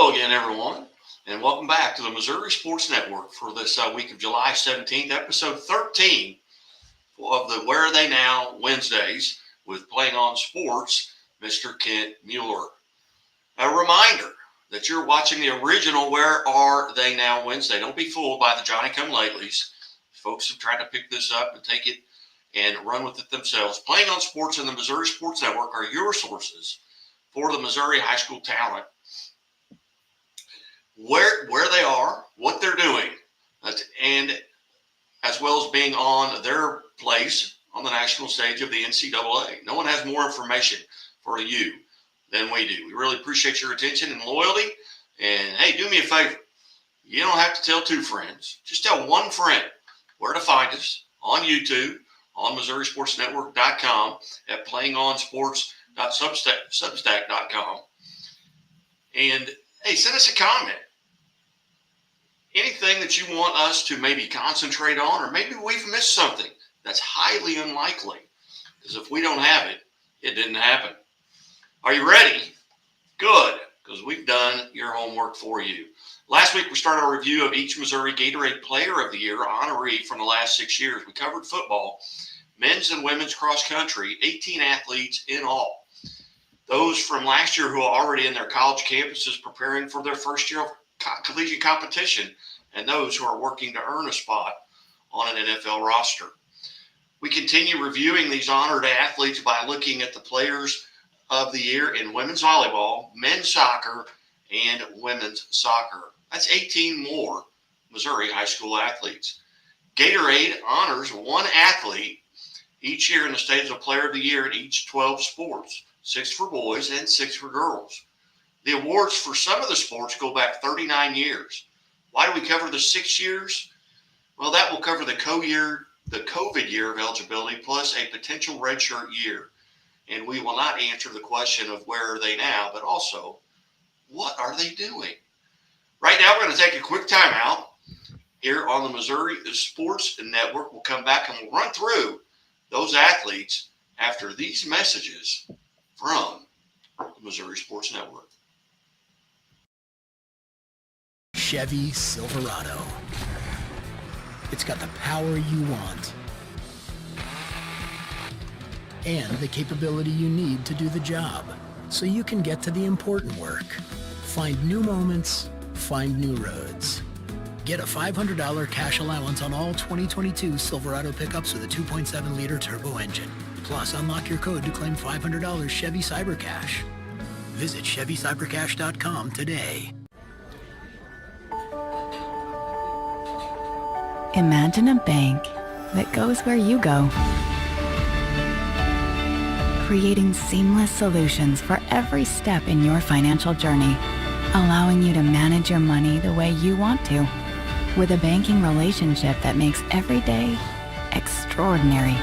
Hello again, everyone, and welcome back to the Missouri Sports Network for this week of July 17th, episode 13 of the Where Are They Now Wednesdays with Playing on Sports, Mr. Kent Mueller. A reminder that you're watching the original Where Are They Now Wednesday. Don't be fooled by the Johnny-come-latelys. Folks have tried to pick this up and take it and run with it themselves. Playing on Sports and the Missouri Sports Network are your sources for the Missouri high school talent. Where they are, what they're doing, and as well as being on their place on the national stage of the NCAA. No one has more information for you than we do. We really appreciate your attention and loyalty. And hey, do me a favor. You don't have to tell two friends. Just tell one friend where to find us on YouTube, on MissouriSportsNetwork.com, at playingonsports.substack.com. And hey, send us a comment. Anything that you want us to maybe concentrate on, or maybe we've missed something that's highly unlikely. Because if we don't have it, it didn't happen. Are you ready? Good, because we've done your homework for you. Last week, we started a review of each Missouri Gatorade Player of the Year honoree from the last 6 years. We covered football, men's and women's cross country, 18 athletes in all. Those from last year who are already in their college campuses preparing for their first year of collegiate competition, and those who are working to earn a spot on an NFL roster. We continue reviewing these honored athletes by looking at the players of the year in women's volleyball, men's soccer, and women's soccer. That's 18 more Missouri high school athletes. Gatorade honors one athlete each year in the state as a player of the year in each 12 sports, 6 for boys and 6 for girls. The awards for some of the sports go back 39 years. Why do we cover the 6 years? Well, that will cover the COVID year of eligibility plus a potential redshirt year. And we will not answer the question of where are they now, but also, what are they doing? Right now, we're going to take a quick timeout here on the Missouri Sports Network. We'll come back and we'll run through those athletes after these messages from the Missouri Sports Network. Chevy Silverado. It's got the power you want and the capability you need to do the job, so you can get to the important work. Find new moments, find new roads. Get a $500 cash allowance on all 2022 Silverado pickups with a 2.7-liter turbo engine. Plus, unlock your code to claim $500 Chevy CyberCash. Visit ChevyCyberCash.com today. Imagine a bank that goes where you go, creating seamless solutions for every step in your financial journey, allowing you to manage your money the way you want to, with a banking relationship that makes every day extraordinary.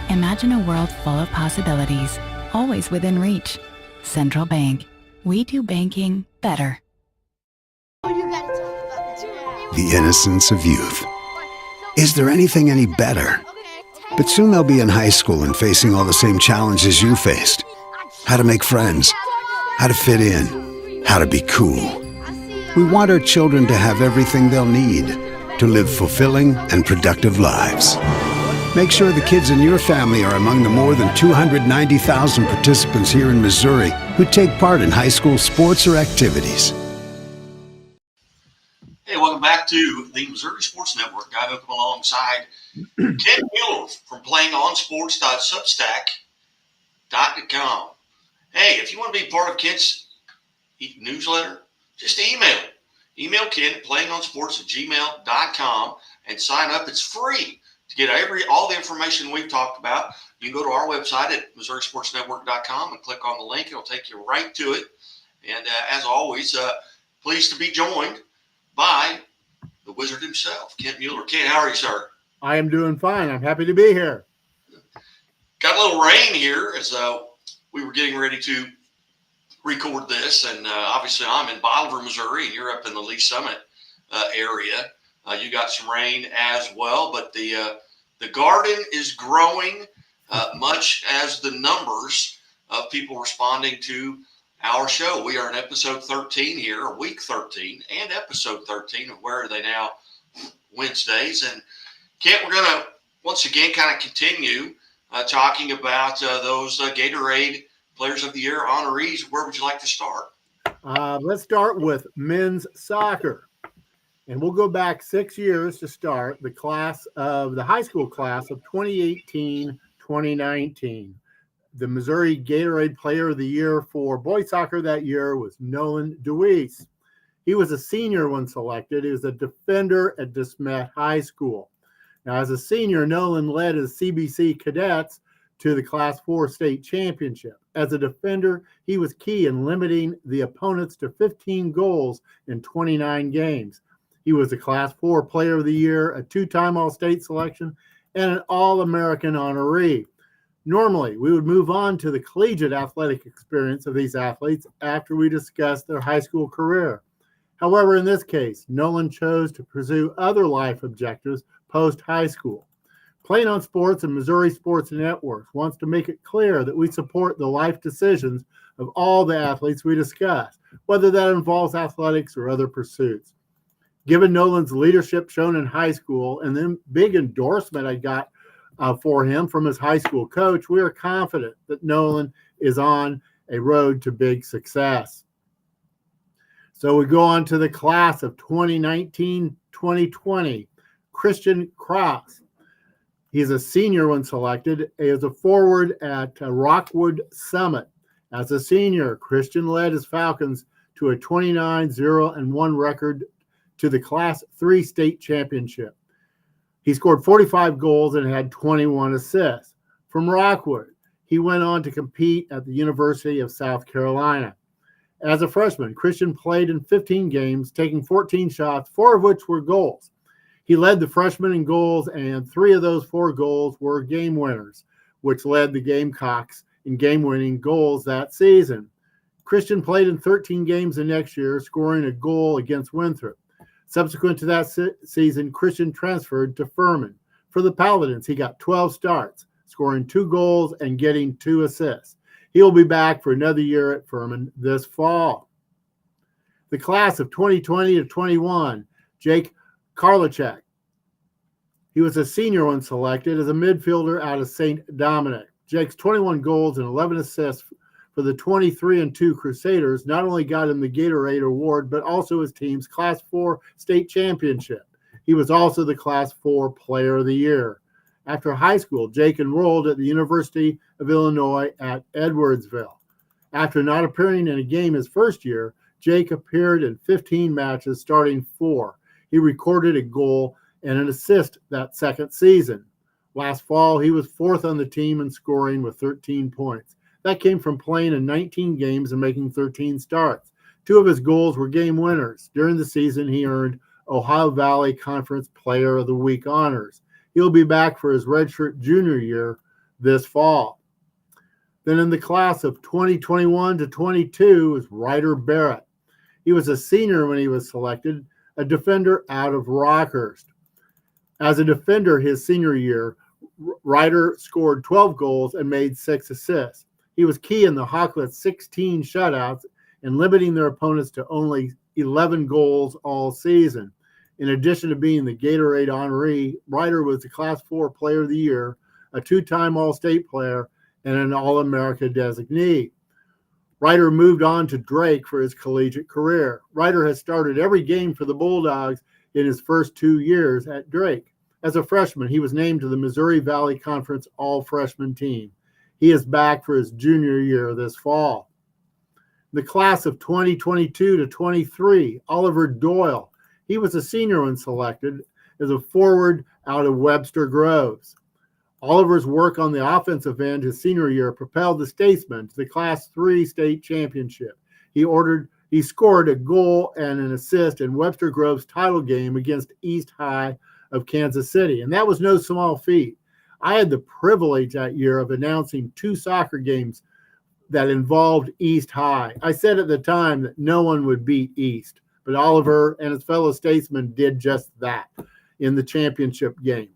Imagine a world full of possibilities, always within reach. Central Bank. We do banking better. The innocence of youth. Is there anything any better? But soon they'll be in high school and facing all the same challenges you faced. How to make friends, how to fit in, how to be cool. We want our children to have everything they'll need to live fulfilling and productive lives. Make sure the kids in your family are among the more than 290,000 participants here in Missouri who take part in high school sports or activities. Hey, welcome back to the Missouri Sports Network. Guy Oakham alongside Kent Mueller from playingonsports.substack.com. Hey, if you want to be part of Kent's newsletter, just email it. Email Kent at playingonsports@gmail.com and sign up. It's free to get all the information we've talked about. You can go to our website at MissouriSportsNetwork.com and click on the link. It'll take you right to it. And as always, pleased to be joined by the wizard himself, Kent Mueller. Kent, how are you, sir? I am doing fine. I'm happy to be here. Got a little rain here as we were getting ready to record this, and obviously I'm in Bolivar, Missouri, and you're up in the Lee Summit area. You got some rain as well, but the garden is growing much as the numbers of people responding to our show. We are in episode 13 here, week 13, and episode 13 of Where Are They Now Wednesdays. And Kent, we're going to once again kind of continue talking about those Gatorade Players of the Year honorees. Where would you like to start? Let's start with men's soccer. And we'll go back 6 years to start the high school class of 2018-2019. The Missouri Gatorade Player of the Year for boys soccer that year was Nolan DeWeese. He was a senior when selected. He was a defender at DeSmet High School. Now, as a senior, Nolan led his CBC cadets to the Class 4 state championship. As a defender, he was key in limiting the opponents to 15 goals in 29 games. He was a Class 4 Player of the Year, a two-time All-State selection, and an All-American honoree. Normally, we would move on to the collegiate athletic experience of these athletes after we discuss their high school career. However, in this case, Nolan chose to pursue other life objectives post-high school. Playing on Sports and Missouri Sports Network wants to make it clear that we support the life decisions of all the athletes we discuss, whether that involves athletics or other pursuits. Given Nolan's leadership shown in high school and the big endorsement I got for him from his high school coach, we are confident that Nolan is on a road to big success. So we go on to the class of 2019-2020. Christian Cross. He's a senior when selected. He is a forward at Rockwood Summit. As a senior, Christian led his Falcons to a 29-0-1 record to the Class 3 state championship. He scored 45 goals and had 21 assists. From Rockwood, he went on to compete at the University of South Carolina. As a freshman, Christian played in 15 games, taking 14 shots, 4 of which were goals. He led the freshmen in goals, and 3 of those 4 goals were game winners, which led the Gamecocks in game-winning goals that season. Christian played in 13 games the next year, scoring a goal against Winthrop. Subsequent to that season, Christian transferred to Furman. For the Paladins, he got 12 starts, scoring 2 goals and getting 2 assists. He will be back for another year at Furman this fall. The class of 2020-21, Jake Karlichek. He was a senior when selected as a midfielder out of St. Dominic. Jake's 21 goals and 11 assists for the 23-2 Crusaders not only got him the Gatorade Award, but also his team's Class 4 state championship. He was also the Class 4 Player of the Year. After high school, Jake enrolled at the University of Illinois at Edwardsville. After not appearing in a game his first year, Jake appeared in 15 matches, starting 4. He recorded a goal and an assist that second season. Last fall, he was 4th on the team in scoring with 13 points. That came from playing in 19 games and making 13 starts. 2 of his goals were game winners. During the season, he earned Ohio Valley Conference Player of the Week honors. He'll be back for his redshirt junior year this fall. Then in the class of 2021-22 is Ryder Barrett. He was a senior when he was selected, a defender out of Rockhurst. As a defender his senior year, Ryder scored 12 goals and made 6 assists. He was key in the Hawklets' 16 shutouts and limiting their opponents to only 11 goals all season. In addition to being the Gatorade honoree, Ryder was the Class 4 Player of the Year, a 2-time All-State player, and an All-America designee. Ryder moved on to Drake for his collegiate career. Ryder has started every game for the Bulldogs in his first 2 years at Drake. As a freshman, he was named to the Missouri Valley Conference All-Freshman team. He is back for his junior year this fall. The class of 2022-23, Oliver Doyle. He was a senior when selected as a forward out of Webster Groves. Oliver's work on the offensive end his senior year propelled the Statesmen to the Class 3 state championship. He scored a goal and an assist in Webster Groves' title game against East High of Kansas City, and that was no small feat. I had the privilege that year of announcing 2 soccer games that involved East High. I said at the time that no one would beat East, but Oliver and his fellow statesmen did just that in the championship game.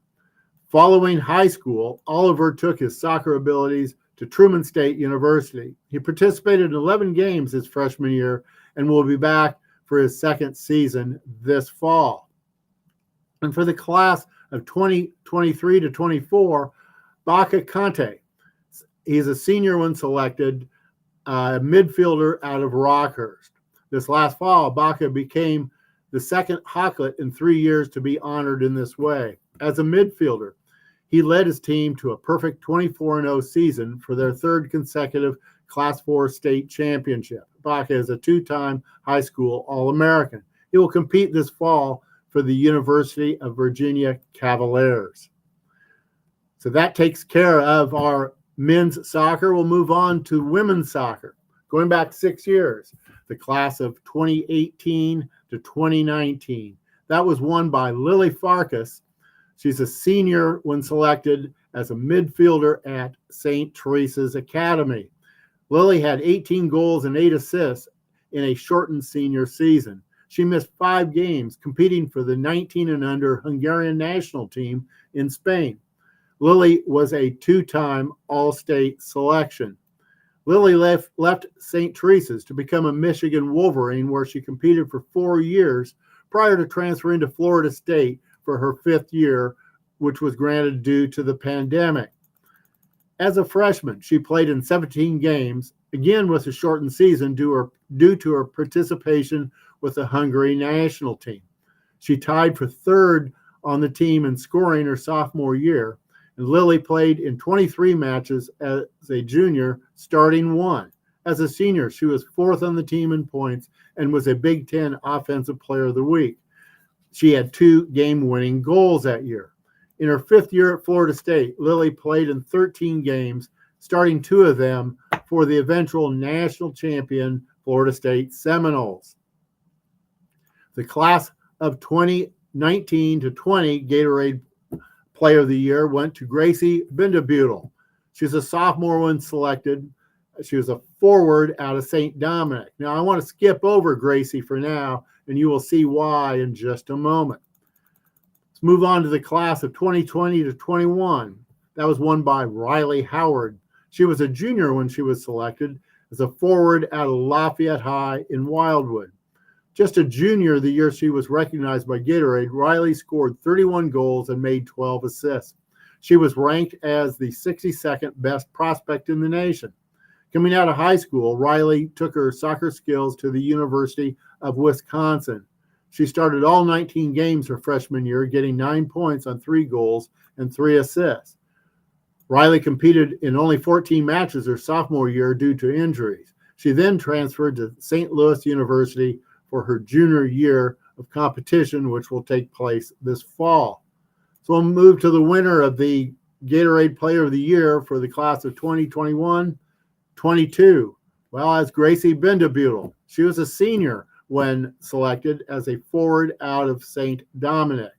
Following high school, Oliver took his soccer abilities to Truman State University. He participated in 11 games his freshman year and will be back for his second season this fall. And for the class of 2023 to 24, Baca Conte. He's a senior when selected, a midfielder out of Rockhurst. This last fall, Baca became the second Hawklet in 3 years to be honored in this way. As a midfielder, he led his team to a perfect 24-0 season for their third consecutive Class 4 state championship. Baca is a two-time high school All-American. He will compete this fall for the University of Virginia Cavaliers. So that takes care of our men's soccer. We'll move on to women's soccer. Going back 6 years, the class of 2018 to 2019. That was won by Lily Farkas. She's a senior when selected as a midfielder at St. Teresa's Academy. Lily had 18 goals and 8 assists in a shortened senior season. She missed 5 games competing for the 19 and under Hungarian national team in Spain. Lily was a 2-time All-State selection. Lily left St. Teresa's to become a Michigan Wolverine, where she competed for 4 years prior to transferring to Florida State for her 5th year, which was granted due to the pandemic. As a freshman, she played in 17 games, again with a shortened season due to her participation with the Hungary national team. She tied for 3rd on the team in scoring her sophomore year, and Lily played in 23 matches as a junior, starting 1. As a senior, she was 4th on the team in points and was a Big Ten Offensive Player of the Week. She had 2 game-winning goals that year. In her 5th year at Florida State, Lily played in 13 games, starting 2 of them for the eventual national champion Florida State Seminoles. The class of 2019 to 20 Gatorade Player of the Year went to Gracie Bindebutel. She's a sophomore when selected. She was a forward out of St. Dominic. Now, I want to skip over Gracie for now, and you will see why in just a moment. Let's move on to the class of 2020 to 21. That was won by Riley Howard. She was a junior when she was selected as a forward out of Lafayette High in Wildwood. Just a junior the year she was recognized by Gatorade, Riley scored 31 goals and made 12 assists. She was ranked as the 62nd best prospect in the nation. Coming out of high school, Riley took her soccer skills to the University of Wisconsin. She started all 19 games her freshman year, getting 9 points on 3 goals and 3 assists. Riley competed in only 14 matches her sophomore year due to injuries. She then transferred to St. Louis University for her junior year of competition, which will take place this fall. So we'll move to the winner of the Gatorade Player of the Year for the class of 2021-22. Well, that's Gracie Bindebutel. She was a senior when selected as a forward out of St. Dominic.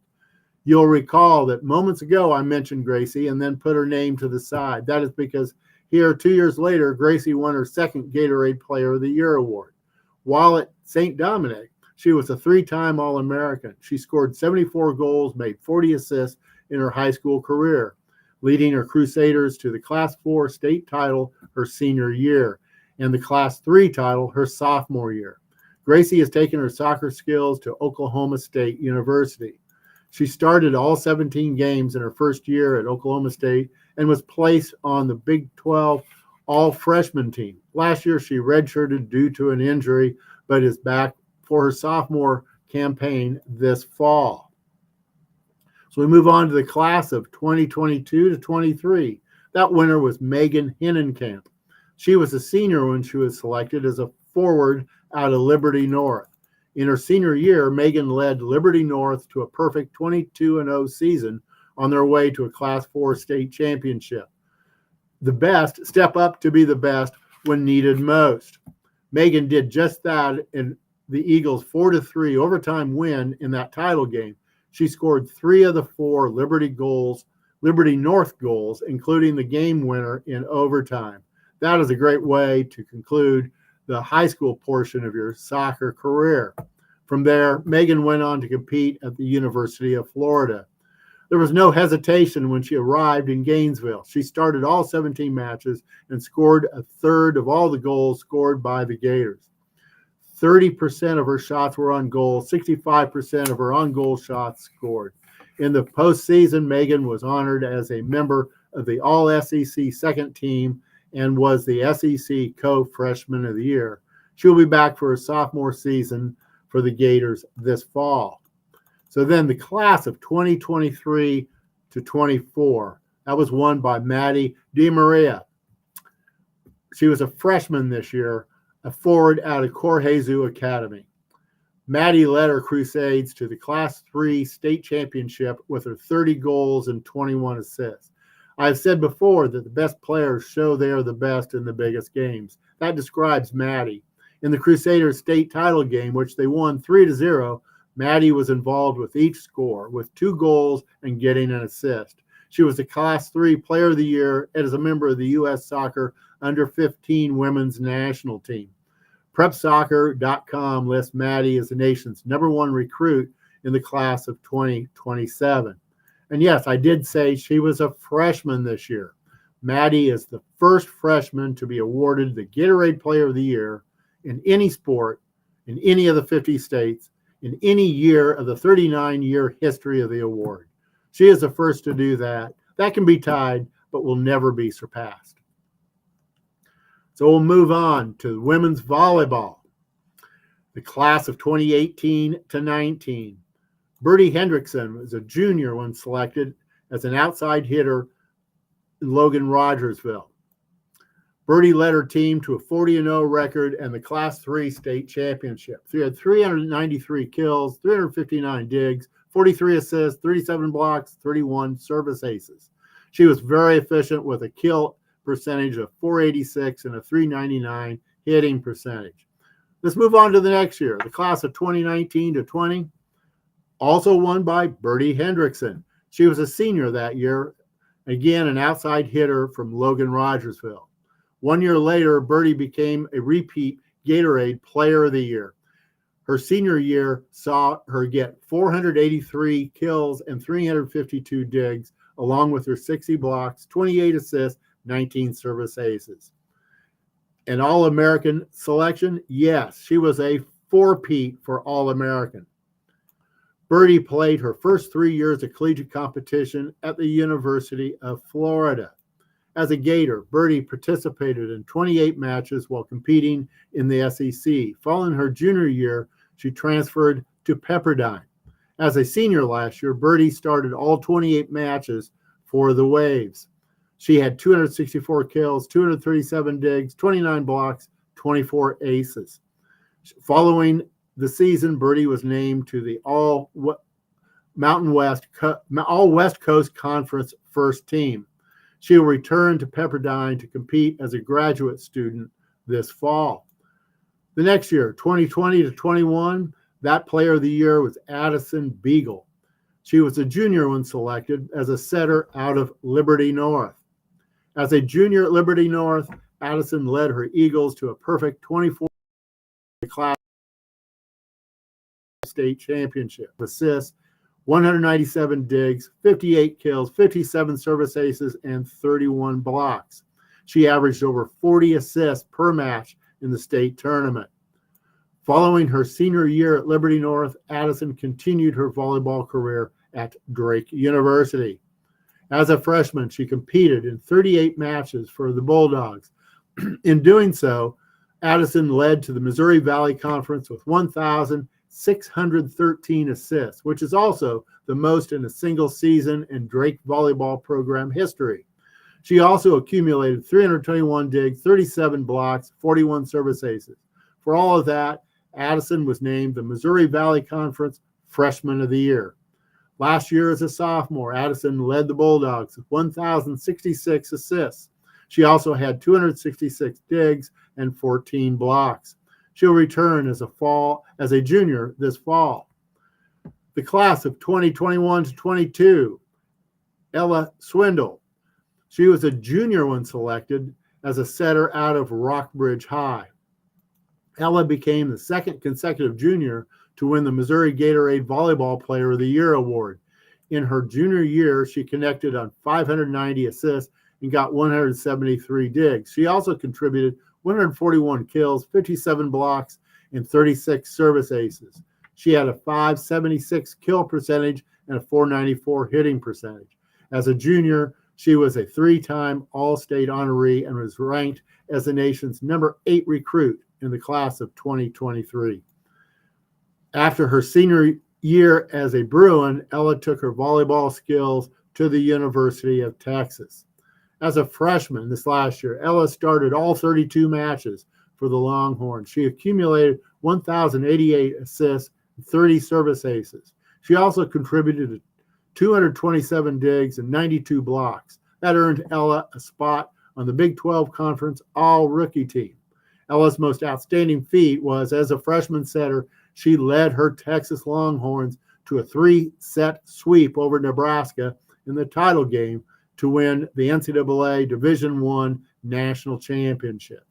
You'll recall that moments ago I mentioned Gracie and then put her name to the side. That is because here, 2 years later, Gracie won her second Gatorade Player of the Year award. While at St. Dominic, she was a 3-time All-American. She scored 74 goals, made 40 assists in her high school career, leading her Crusaders to the Class 4 state title her senior year and the Class 3 title her sophomore year. Gracie has taken her soccer skills to Oklahoma State University. She started all 17 games in her first year at Oklahoma State and was placed on the Big 12 all-freshman team. Last year, she redshirted due to an injury, but is back for her sophomore campaign this fall. So we move on to the class of 2022 to 23. That winner was Megan Hinnenkamp. She was a senior when she was selected as a forward out of Liberty North. In her senior year, Megan led Liberty North to a perfect 22-0 season on their way to a Class 4 state championship. The best step up to be the best when needed most. Megan did just that in the Eagles' 4-3 overtime win in that title game. She scored 3 of the 4 Liberty North goals, including the game winner in overtime. That is a great way to conclude the high school portion of your soccer career. From there, Megan went on to compete at the University of Florida. There was no hesitation when she arrived in Gainesville. She started all 17 matches and scored a third of all the goals scored by the Gators. 30% of her shots were on goal, 65% of her on-goal shots scored. In the postseason, Megan was honored as a member of the All-SEC second team and was the SEC Co-Freshman of the Year. She'll be back for her sophomore season for the Gators this fall. So then the class of 2023 to 24, that was won by Maddie DiMaria. She was a freshman this year, a forward out of Corjezu Academy. Maddie led her Crusades to the Class 3 state championship with her 30 goals and 21 assists. I've said before that the best players show they are the best in the biggest games. That describes Maddie. In the Crusaders state title game, which they won 3-0, Maddie was involved with each score, with 2 goals and getting an assist. She was the Class 3 Player of the Year and is a member of the U.S. Soccer Under-15 Women's National Team. PrepSoccer.com lists Maddie as the nation's #1 recruit in the class of 2027. And yes, I did say she was a freshman this year. Maddie is the first freshman to be awarded the Gatorade Player of the Year in any sport, in any of the 50 states, in any year of the 39-year history of the award. She is the first to do that. That can be tied, but will never be surpassed. So we'll move on to women's volleyball. The class of 2018 to 19. Bertie Hendrickson was a junior when selected as an outside hitter in Logan Rogersville. Bertie led her team to a 40-0 record and the Class 3 state championship. She had 393 kills, 359 digs, 43 assists, 37 blocks, 31 service aces. She was very efficient with a kill percentage of .486 and a .399 hitting percentage. Let's move on to the next year, the class of 2019 to 20, also won by Bertie Hendrickson. She was a senior that year, again an outside hitter from Logan Rogersville. 1 year later, Bertie became a repeat Gatorade Player of the Year. Her senior year saw her get 483 kills and 352 digs, along with her 60 blocks, 28 assists, 19 service aces. An All-American selection? Yes, she was a four-peat for All-American. Bertie played her first 3 years of collegiate competition at the University of Florida. As a Gator, Bertie participated in 28 matches while competing in the SEC. Following her junior year, she transferred to Pepperdine. As a senior last year, Bertie started all 28 matches for the Waves. She had 264 kills, 237 digs, 29 blocks, 24 aces. Following the season, Bertie was named to the All West Coast Conference first team. She will return to Pepperdine to compete as a graduate student this fall. The next year, 2020 to 21, that Player of the Year was Addison Beagle. She was a junior when selected as a setter out of Liberty North. As a junior at Liberty North, Addison led her Eagles to a perfect 24 class state championship. Assists, 197 digs, 58 kills, 57 service aces, and 31 blocks. She averaged over 40 assists per match in the state tournament. Following her senior year at Liberty North, Addison continued her volleyball career at Drake University. As a freshman, she competed in 38 matches for the Bulldogs. In doing so, Addison led to the Missouri Valley Conference with 1,613 assists, which is also the most in a single season in Drake volleyball program history. She also accumulated 321 digs, 37 blocks, 41 service aces. For all of that, Addison was named the Missouri Valley Conference Freshman of the Year. Last year as a sophomore, Addison led the Bulldogs with 1,066 assists. She also had 266 digs and 14 blocks. She'll return as a junior this fall. The class of 2021 to 22, Ella Swindle. She was a junior when selected as a setter out of Rockbridge High. Ella became the second consecutive junior to win the Missouri Gatorade Volleyball Player of the Year award. In her junior year, she connected on 590 assists and got 173 digs. She also contributed 141 kills, 57 blocks, and 36 service aces. She had a 576 kill percentage and a 494 hitting percentage. As a junior, she was a 3-time All-State honoree and was ranked as the nation's number 8 recruit in the class of 2023. After her senior year as a Bruin, Ella took her volleyball skills to the University of Texas. As a freshman this last year, Ella started all 32 matches for the Longhorns. She accumulated 1,088 assists and 30 service aces. She also contributed 227 digs and 92 blocks. That earned Ella a spot on the Big 12 Conference All-Rookie team. Ella's most outstanding feat was, as a freshman setter, she led her Texas Longhorns to a 3-set sweep over Nebraska in the title game to win the NCAA Division I National Championship.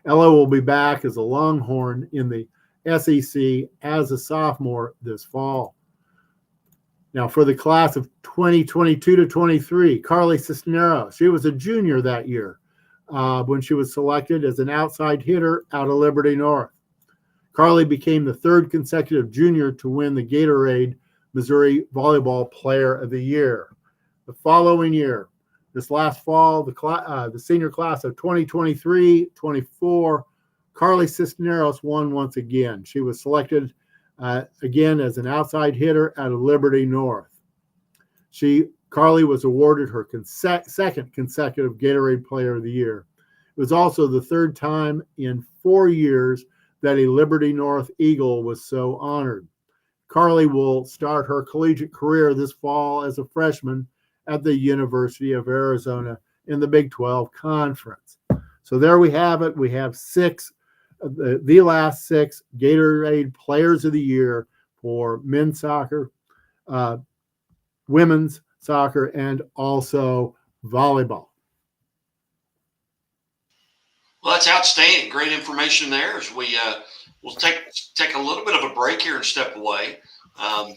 Ella will be back as a Longhorn in the SEC as a sophomore this fall. Now, for the class of 2022 to 23, Carly Cisneros, she was a junior that year when she was selected as an outside hitter out of Liberty North. Carly became the 3rd consecutive junior to win the Gatorade Missouri Volleyball Player of the Year. The following year, this last fall, the senior class of 2023-24, Carly Cisneros won once again. She was selected again as an outside hitter out of Liberty North. Carly was awarded her second consecutive Gatorade Player of the Year. It was also the 3rd time in 4 years that a Liberty North Eagle was so honored. Carly will start her collegiate career this fall as a freshman at the University of Arizona in the Big 12 Conference. So there we have it. We have the last 6 Gatorade Players of the Year for men's soccer, women's soccer, and also volleyball. Well, that's outstanding. Great information there. As we'll take a little bit of a break here and step away. And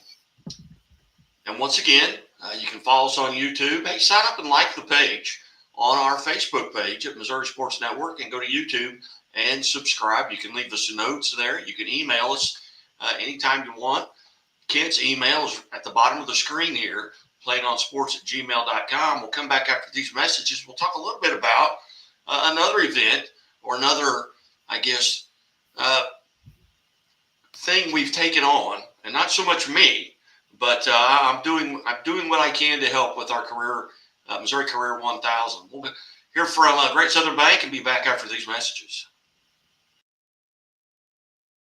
once again, you can follow us on YouTube. Hey, sign up and like the page on our Facebook page at Missouri Sports Network, and go to YouTube and subscribe. You can leave us notes there. You can email us anytime you want. Kent's email is at the bottom of the screen here, playingonsports@gmail.com. We'll come back after these messages. We'll talk a little bit about another event or another, I guess, thing we've taken on, and not so much me, but I'm doing what I can to help with our career, Missouri Career 1000. We'll hear from Great Southern Bank and be back after these messages.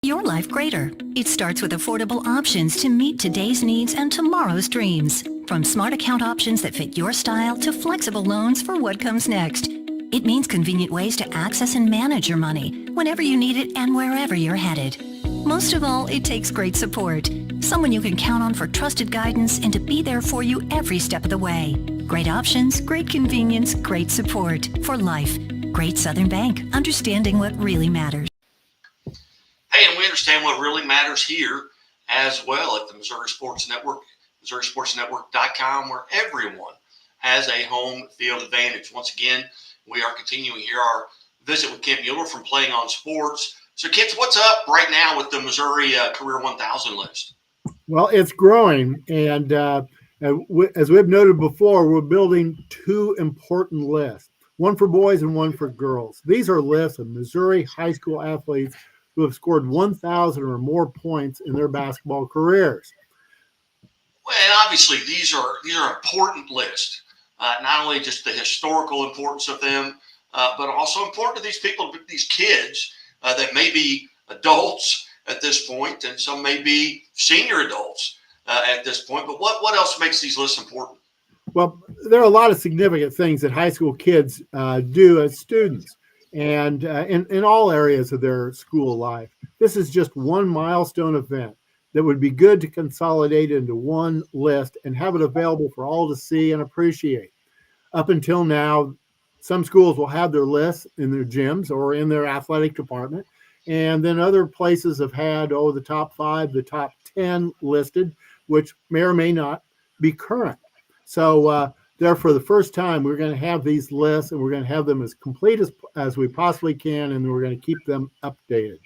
Your life greater. It starts with affordable options to meet today's needs and tomorrow's dreams. From smart account options that fit your style to flexible loans for what comes next. It means convenient ways to access and manage your money whenever you need it and wherever you're headed. Most of all, it takes great support. Someone you can count on for trusted guidance and to be there for you every step of the way. Great options, great convenience, great support for life. Great Southern Bank, understanding what really matters. Hey, and we understand what really matters here as well at the Missouri Sports Network, MissouriSportsNetwork.com, where everyone has a home field advantage. Once again, we are continuing here our visit with Kent Mueller from Playing on Sports. So, Kent, what's up right now with the Missouri Career 1000 list? Well, it's growing, and as we've noted before, we're building 2 important lists, one for boys and one for girls. These are lists of Missouri high school athletes who have scored 1,000 or more points in their basketball careers. Well, and obviously these are important lists, not only just the historical importance of them, but also important to these people, these kids that may be adults at this point, and some may be senior adults at this point. But what else makes these lists important? Well, there are a lot of significant things that high school kids do as students, and in all areas of their school life. This is just one milestone event that would be good to consolidate into one list and have it available for all to see and appreciate. Up until now, some schools will have their lists in their gyms or in their athletic department, and then other places have had the top 5, the top 10 listed, which may or may not be current. So there, for the first time, we're going to have these lists, and we're going to have them as complete as we possibly can, and we're going to keep them updated.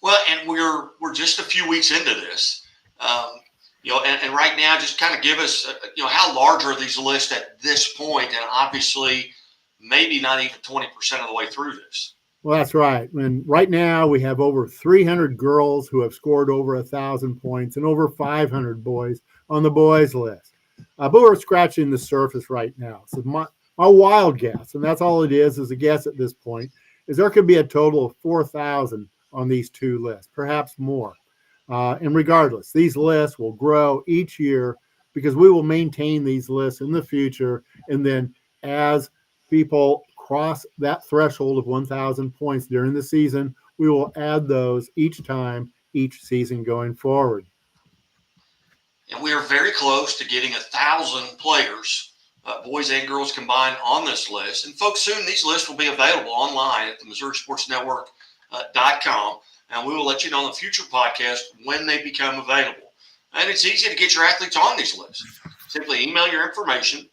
Well, and we're just a few weeks into this, and right now, just kind of give us, how large are these lists at this point, and obviously, maybe not even 20% of the way through this. Well, that's right. And right now, we have over 300 girls who have scored over 1,000 points, and over 500 boys on the boys list. But we're scratching the surface right now. So my wild guess, and that's all it is a guess at this point, is there could be a total of 4,000 on these two lists, perhaps more. And regardless, these lists will grow each year because we will maintain these lists in the future. And then as people cross that threshold of 1,000 points during the season, we will add those each time, each season going forward. And we are very close to getting 1,000 players, boys and girls combined, on this list. And folks, soon these lists will be available online at the MissouriSportsNetwork.com. And we will let you know on the future podcast when they become available. And it's easy to get your athletes on these lists. Simply email your information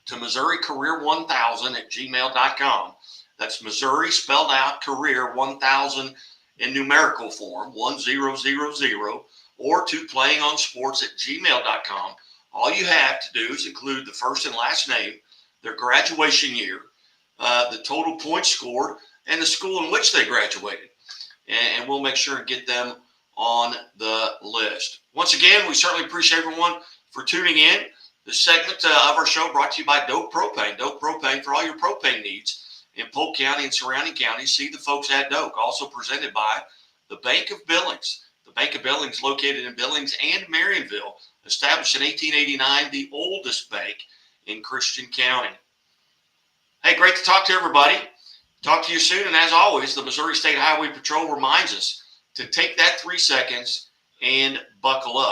to MissouriCareer1000@gmail.com. That's Missouri spelled out, Career 1000 in numerical form, 1000, or to playingonsports@gmail.com. All you have to do is include the first and last name, their graduation year, the total points scored, and the school in which they graduated. And we'll make sure and get them on the list. Once again, we certainly appreciate everyone for tuning in. This segment of our show brought to you by Doak Propane. Doak Propane for all your propane needs in Polk County and surrounding counties. See the folks at Doak. Also presented by the Bank of Billings. The Bank of Billings, located in Billings and Marionville, established in 1889, the oldest bank in Christian County. Hey, great to talk to everybody. Talk to you soon. And as always, the Missouri State Highway Patrol reminds us to take that 3 seconds and buckle up.